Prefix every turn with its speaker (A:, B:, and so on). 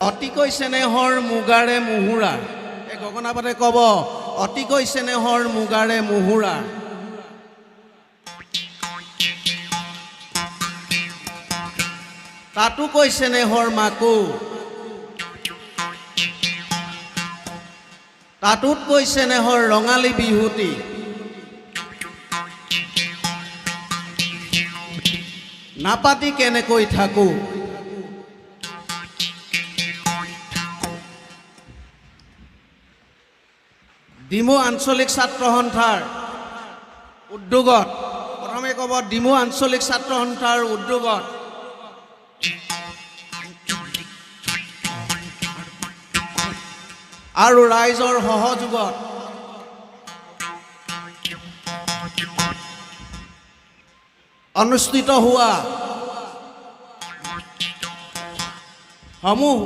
A: অতিকৈ চেনেহৰ মুগাৰে মুহুৰা এই গগনাপাতে ক'ব অতিকৈ চেনেহৰ মুগাৰে মুহুৰা তাতো কৈ চেনেহৰ মাকো তাতোত কৈ চেনেহৰ ৰঙালী বিহুতি নাপাতি কেনেকৈ থাকো ডিমু আঞ্চলিক ছাত্ৰ সন্থাৰ উদ্যোগত প্ৰথমে ক'ব ডিমু আঞ্চলিক ছাত্ৰ সন্থাৰ উদ্যোগত আৰু ৰাইজৰ সহযোগত অনুষ্ঠিত হোৱা সমূহ